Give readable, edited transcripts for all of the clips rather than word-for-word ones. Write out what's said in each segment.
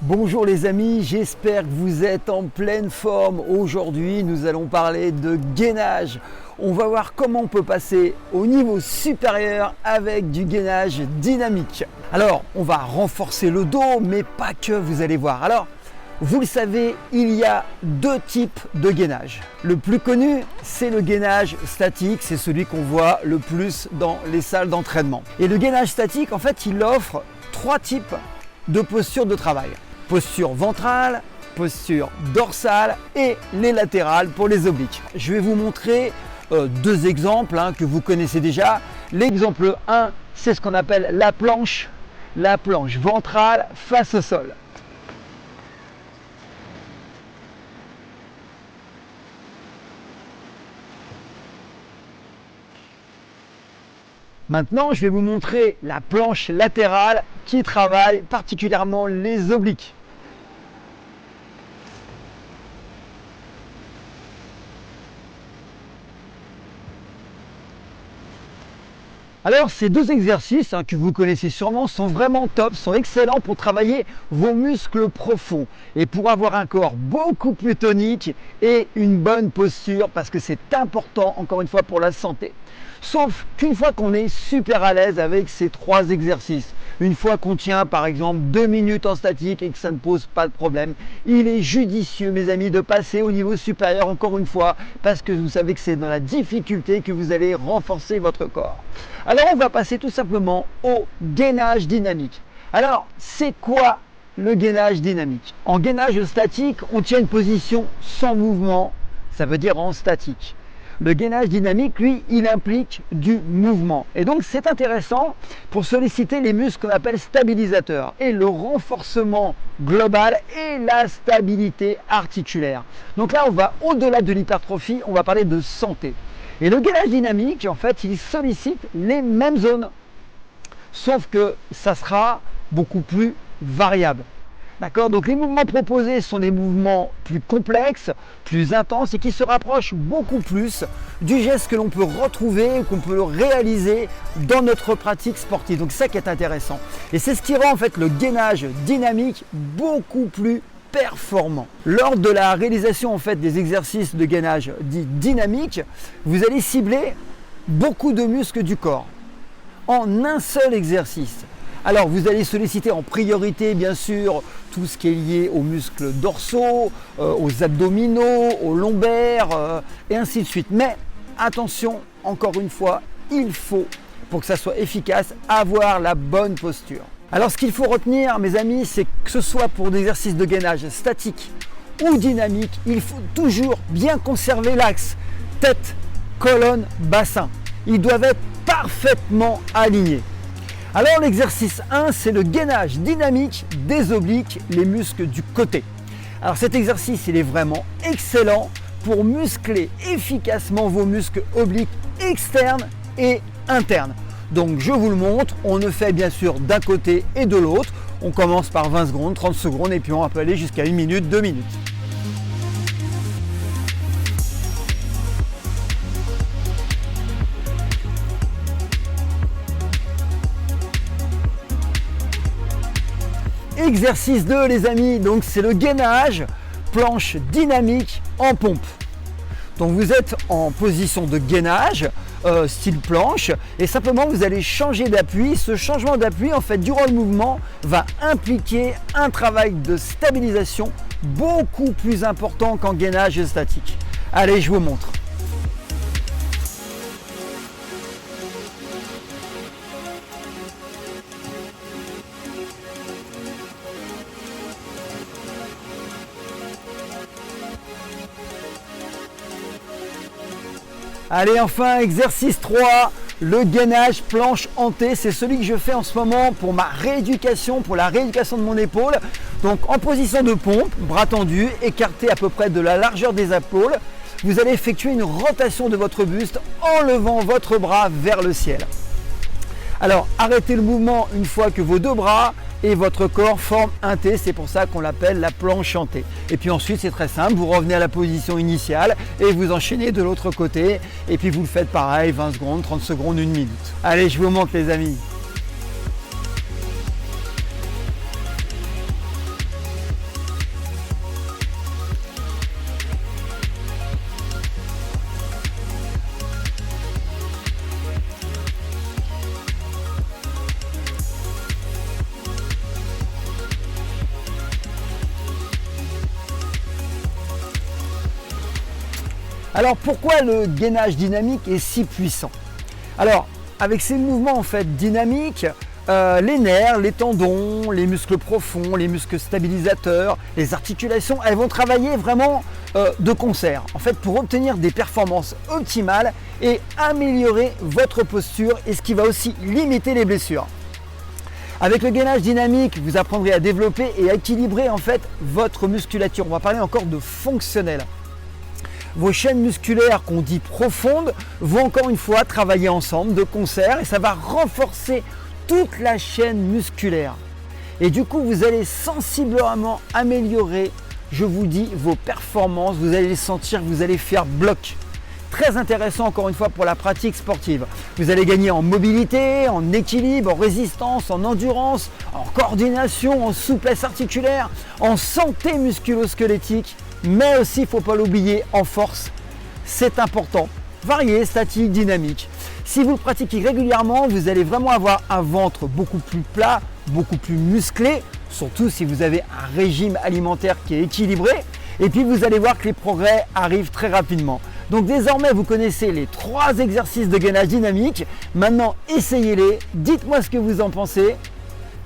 Bonjour les amis, j'espère que vous êtes en pleine forme. Aujourd'hui, nous allons parler de gainage. On va voir comment on peut passer au niveau supérieur avec du gainage dynamique. Alors, on va renforcer le dos, mais pas que, vous allez voir. Alors, vous le savez, il y a deux types de gainage. Le plus connu, c'est le gainage statique, c'est celui qu'on voit le plus dans les salles d'entraînement. Et le gainage statique, en fait, il offre trois types de postures de travail. Posture ventrale, posture dorsale et les latérales pour les obliques. Je vais vous montrer deux exemples que vous connaissez déjà. L'exemple 1, c'est ce qu'on appelle la planche ventrale face au sol. Maintenant, je vais vous montrer la planche latérale qui travaille particulièrement les obliques. Alors, ces deux exercices que vous connaissez sûrement sont vraiment top, sont excellents pour travailler vos muscles profonds et pour avoir un corps beaucoup plus tonique et une bonne posture parce que c'est important, encore une fois, pour la santé. Sauf qu'une fois qu'on est super à l'aise avec ces trois exercices, une fois qu'on tient par exemple 2 minutes en statique et que ça ne pose pas de problème, il est judicieux, mes amis, de passer au niveau supérieur encore une fois parce que vous savez que c'est dans la difficulté que vous allez renforcer votre corps. Alors on va passer tout simplement au gainage dynamique. Alors c'est quoi le gainage dynamique? En gainage statique, on tient une position sans mouvement, ça veut dire en statique. Le gainage dynamique, lui, il implique du mouvement. Et donc, c'est intéressant pour solliciter les muscles qu'on appelle stabilisateurs et le renforcement global et la stabilité articulaire. Donc là, on va au-delà de l'hypertrophie, on va parler de santé. Et le gainage dynamique, en fait, il sollicite les mêmes zones, sauf que ça sera beaucoup plus variable. D'accord? Donc les mouvements proposés sont des mouvements plus complexes, plus intenses et qui se rapprochent beaucoup plus du geste que l'on peut retrouver, qu'on peut réaliser dans notre pratique sportive. Donc c'est ça qui est intéressant. Et c'est ce qui rend en fait le gainage dynamique beaucoup plus performant. Lors de la réalisation en fait des exercices de gainage dit dynamique, vous allez cibler beaucoup de muscles du corps en un seul exercice. Alors vous allez solliciter en priorité bien sûr tout ce qui est lié aux muscles dorsaux, aux abdominaux, aux lombaires et ainsi de suite. Mais attention, encore une fois, il faut, pour que ça soit efficace, avoir la bonne posture. Alors ce qu'il faut retenir mes amis, c'est que ce soit pour des exercices de gainage statique ou dynamique, il faut toujours bien conserver l'axe tête, colonne, bassin. Ils doivent être parfaitement alignés. Alors l'exercice 1, c'est le gainage dynamique des obliques, les muscles du côté. Alors cet exercice, il est vraiment excellent pour muscler efficacement vos muscles obliques externes et internes. Donc je vous le montre, on le fait bien sûr d'un côté et de l'autre. On commence par 20 secondes, 30 secondes et puis on peut aller jusqu'à 1 minute, 2 minutes. Exercice 2 les amis, donc c'est le gainage planche dynamique en pompe. Donc vous êtes en position de gainage, style planche, et simplement vous allez changer d'appui. Ce changement d'appui en fait durant le mouvement va impliquer un travail de stabilisation beaucoup plus important qu'en gainage statique. Allez, je vous montre. Allez, enfin, exercice 3, le gainage planche hantée. C'est celui que je fais en ce moment pour ma rééducation, pour la rééducation de mon épaule. Donc en position de pompe, bras tendus, écarté à peu près de la largeur des épaules, vous allez effectuer une rotation de votre buste en levant votre bras vers le ciel. Alors arrêtez le mouvement une fois que vos deux bras et votre corps forment un T, c'est pour ça qu'on l'appelle la planche hantée. Et puis ensuite c'est très simple, vous revenez à la position initiale et vous enchaînez de l'autre côté et puis vous le faites pareil, 20 secondes, 30 secondes, 1 minute. Allez, je vous montre les amis. Alors pourquoi le gainage dynamique est si puissant? Alors avec ces mouvements en fait dynamiques, les nerfs, les tendons, les muscles profonds, les muscles stabilisateurs, les articulations, elles vont travailler vraiment de concert en fait pour obtenir des performances optimales et améliorer votre posture, et ce qui va aussi limiter les blessures. Avec le gainage dynamique, vous apprendrez à développer et à équilibrer en fait votre musculature. On va parler encore de fonctionnel. Vos chaînes musculaires qu'on dit profondes vont encore une fois travailler ensemble de concert, et ça va renforcer toute la chaîne musculaire. Et du coup, vous allez sensiblement améliorer, je vous dis, vos performances. Vous allez sentir que vous allez faire bloc. Très intéressant encore une fois pour la pratique sportive. Vous allez gagner en mobilité, en équilibre, en résistance, en endurance, en coordination, en souplesse articulaire, en santé musculo-squelettique, mais aussi, il ne faut pas l'oublier, en force. C'est important. Varié, statique, dynamique. Si vous le pratiquez régulièrement, vous allez vraiment avoir un ventre beaucoup plus plat, beaucoup plus musclé, surtout si vous avez un régime alimentaire qui est équilibré. Et puis vous allez voir que les progrès arrivent très rapidement. Donc désormais, vous connaissez les 3 exercices de gainage dynamique. Maintenant, essayez-les. Dites-moi ce que vous en pensez.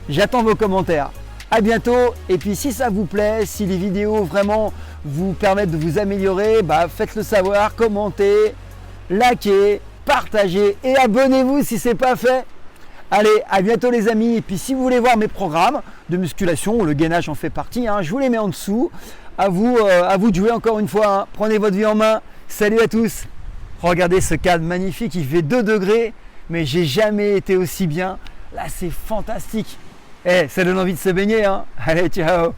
J'attends vos commentaires. À bientôt. Et puis si ça vous plaît, si les vidéos vraiment vous permettent de vous améliorer, faites-le savoir, commentez, likez, partagez et abonnez-vous si ce n'est pas fait. Allez, à bientôt les amis. Et puis si vous voulez voir mes programmes de musculation, le gainage en fait partie, je vous les mets en dessous. À vous de jouer encore une fois. Prenez votre vie en main. Salut à tous. Regardez ce cadre magnifique, il fait 2 degrés, mais j'ai jamais été aussi bien. Là, c'est fantastique. Ça donne envie de se baigner. Allez, ciao.